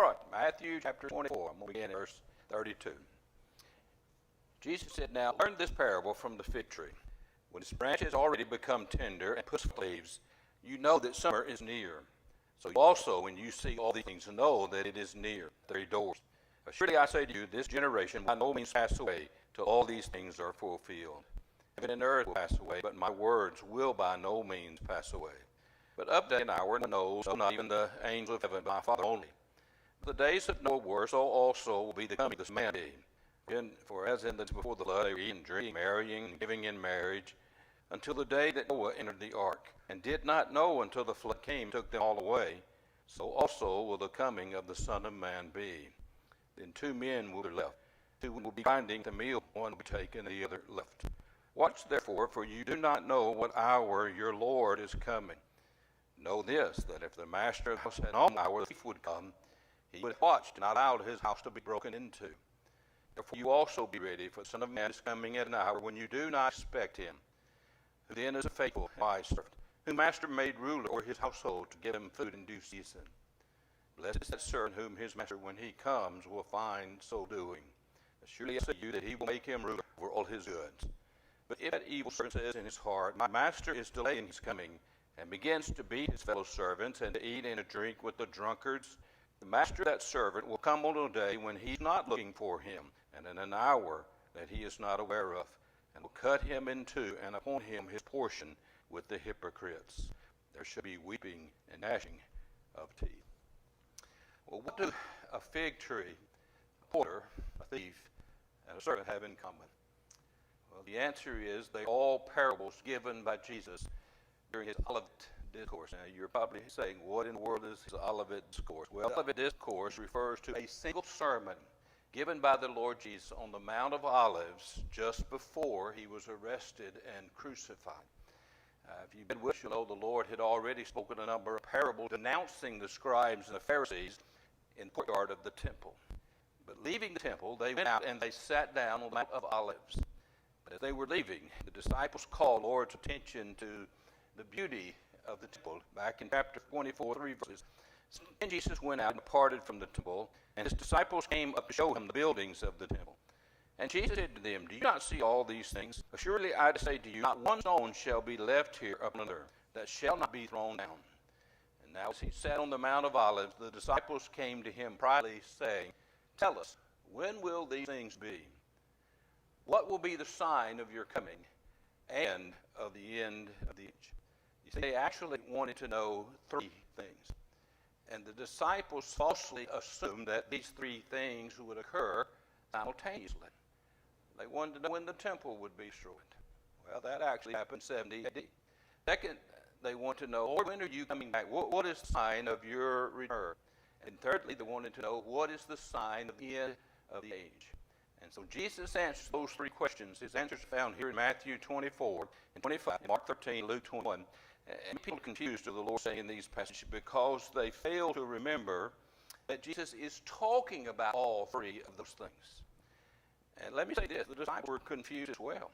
All right, Matthew chapter 24. I'm going to begin at verse 32. Jesus said, "Now learn this parable from the fig tree. When its branch has already become tender and puts forth leaves, you know that summer is near. So you also, when you see all these things, know that it is near the very doors. Surely I say to you, this generation will by no means pass away till all these things are fulfilled. Heaven and earth will pass away, but my words will by no means pass away. But of day and hour no one knows, no, not even the angels of heaven, but my Father only. The days of Noah were, so also will be the coming of this man. For as in the days before the flood, they were eating, drinking, marrying, and giving in marriage, until the day that Noah entered the ark, and did not know until the flood came and took them all away. So also will the coming of the Son of Man be. Then two men will be left. Two will be grinding the meal, one will be taken, and the other left. Watch therefore, for you do not know what hour your Lord is coming. Know this, that if the master of the house had known the hour the thief would come, he would have watched and not allowed his house to be broken into. Therefore you also be ready, for the Son of Man is coming at an hour when you do not expect him. Who then is a faithful and wise servant, whom master made ruler over his household to give him food in due season? Blessed is that servant whom his master, when he comes, will find so doing. Surely I say to you that he will make him ruler over all his goods. But if that evil servant says in his heart, my master is delaying his coming, and begins to beat his fellow servants and to eat and to drink with the drunkards, the master of that servant will come on a day when he is not looking for him, and in an hour that he is not aware of, and will cut him in two and appoint him his portion with the hypocrites. There shall be weeping and gnashing of teeth." Well, what do a fig tree, a porter, a thief, and a servant have in common? Well, the answer is they're all parables given by Jesus during his Olivet Discourse. Now, you're probably saying, what in the world is his Olivet Discourse? Well, the Olivet Discourse refers to a single sermon given by the Lord Jesus on the Mount of Olives just before he was arrested and crucified. If you've been with us, you know the Lord had already spoken a number of parables denouncing the scribes and the Pharisees in the courtyard of the temple. But leaving the temple, they went out and they sat down on the Mount of Olives. But as they were leaving, the disciples called the Lord's attention to the beauty of the temple. Back in chapter 24, 3 verses. Then Jesus went out and departed from the temple, and his disciples came up to show him the buildings of the temple. And Jesus said to them, "Do you not see all these things? Surely I say to you, not one stone shall be left here upon another, that shall not be thrown down." And now as he sat on the Mount of Olives, the disciples came to him privately, saying, "Tell us, when will these things be? What will be the sign of your coming and of the end of the age?" You see, they actually wanted to know three things. And the disciples falsely assumed that these three things would occur simultaneously. They wanted to know when the temple would be destroyed. Well, that actually happened 70 AD. Second, they want to know, Lord, when are you coming back? What is the sign of your return? And thirdly, they wanted to know, what is the sign of the end of the age? And so Jesus answers those three questions. His answers are found here in Matthew 24 and 25, Mark 13, Luke 21. And people are confused to the Lord saying in these passages because they fail to remember that Jesus is talking about all three of those things. And let me say this, the disciples were confused as well.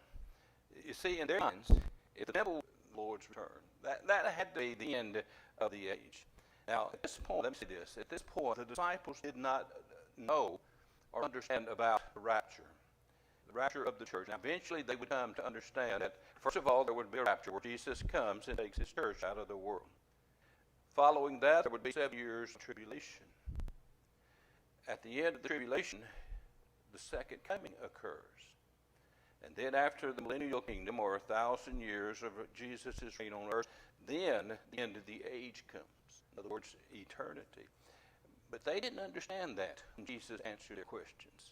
You see, in their minds, if the temple Lord's return, that had to be the end of the age. Now, at this point, let me say this, at this point, the disciples did not know or understand about the rapture of the church. Now, eventually, they would come to understand that, first of all, there would be a rapture where Jesus comes and takes his church out of the world. Following that, there would be 7 years of tribulation. At the end of the tribulation, the second coming occurs. And then after the millennial kingdom, or 1,000 years of Jesus' reign on earth, then the end of the age comes. In other words, eternity. But they didn't understand that when Jesus answered their questions.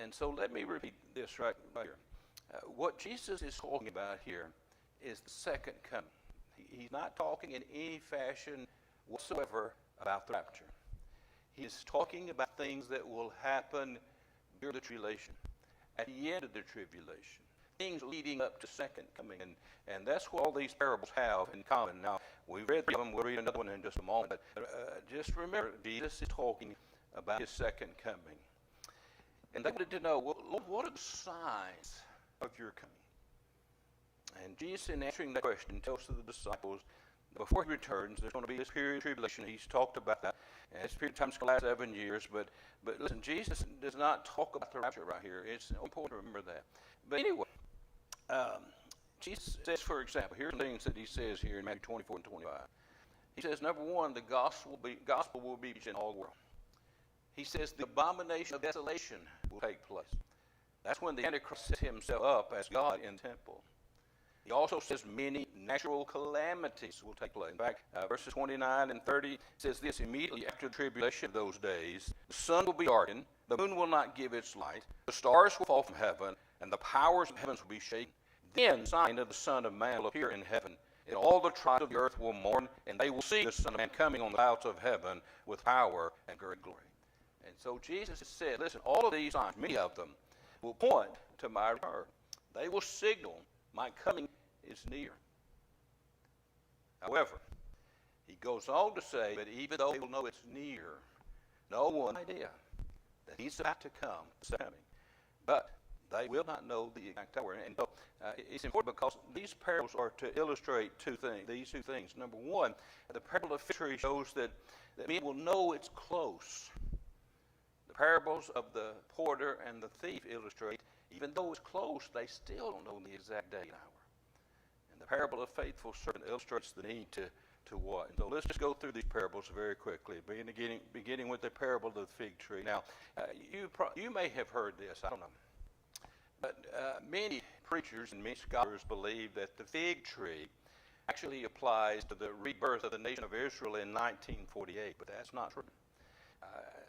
And so let me repeat this right here. What Jesus is talking about here is the second coming. He's not talking in any fashion whatsoever about the rapture. He is talking about things that will happen during the tribulation, at the end of the tribulation, things leading up to second coming. And that's what all these parables have in common. Now, we've read them. We'll read another one in just a moment. But just remember, Jesus is talking about his second coming. And they wanted to know, well, Lord, what are the signs of your coming? And Jesus, in answering that question, tells to the disciples Before he returns, there's going to be this period of tribulation. He's talked about that. And this period of time is going to last 7 years. But listen, Jesus does not talk about the rapture right here. It's important to remember that. But anyway, Jesus says, for example, here's the things that he says here in Matthew 24 and 25. He says, number one, the gospel will be preached in all the world. He says the abomination of desolation will take place. That's when the Antichrist sets himself up as God in the temple. He also says many natural calamities will take place. In fact, verses 29 and 30 says this: immediately after the tribulation of those days, the sun will be darkened, the moon will not give its light, the stars will fall from heaven, and the powers of the heavens will be shaken. Then the sign of the Son of Man will appear in heaven, and all the tribes of the earth will mourn, and they will see the Son of Man coming on the clouds of heaven with power and great glory. And so Jesus has said, listen, all of these signs, many of them, will point to my return. They will signal my coming is near. However, he goes on to say that even though they will know it's near, no one idea that he's about to come, is coming. But they will not know the exact hour. And so it's important because these parables are to illustrate these two things. Number one, the parable of the fig tree shows that men will know it's close. The parables of the porter and the thief illustrate, even though it's close, they still don't know the exact day and hour. And the parable of faithful servant illustrates the need to what? And so let's just go through these parables very quickly, beginning with the parable of the fig tree. Now, you may have heard this, I don't know. But many preachers and many scholars believe that the fig tree actually applies to the rebirth of the nation of Israel in 1948, but that's not true.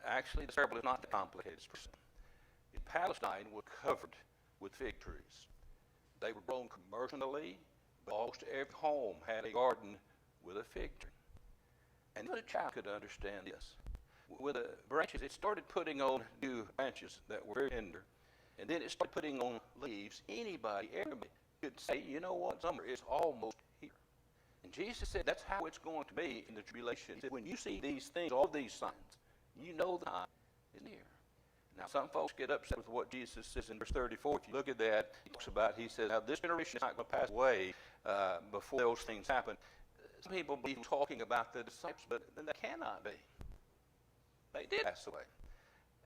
Actually, the parable is not that complicated. In Palestine was covered with fig trees. They were grown commercially, but almost every home had a garden with a fig tree. And even a child could understand this. With the branches, it started putting on new branches that were very tender. And then it started putting on leaves. Everybody could say, you know what, summer is almost here. And Jesus said that's how it's going to be in the tribulation. He said, when you see these things, all these signs, you know the time is near. Now, some folks get upset with what Jesus says in verse 34. If you look at that, he says, now this generation is not going to pass away before those things happen. Some people believe he's talking about the disciples, but that cannot be. They did pass away.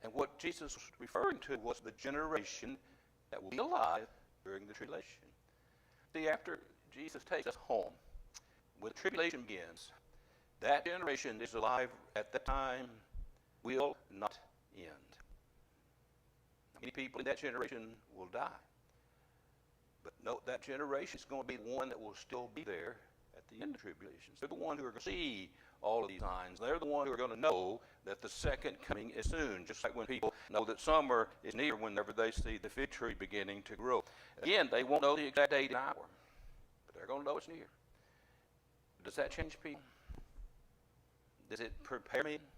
And what Jesus was referring to was the generation that will be alive during the tribulation. See, after Jesus takes us home, when the tribulation begins, that generation is alive at the time will not end. Many people in that generation will die. But note, that generation is going to be the one that will still be there at the end of the tribulation. They're the ones who are going to see all of these signs. They're the ones who are going to know that the second coming is soon, just like when people know that summer is near whenever they see the fig tree beginning to grow. Again, they won't know the exact date and hour, but they're going to know it's near. Does that change people? Does it prepare me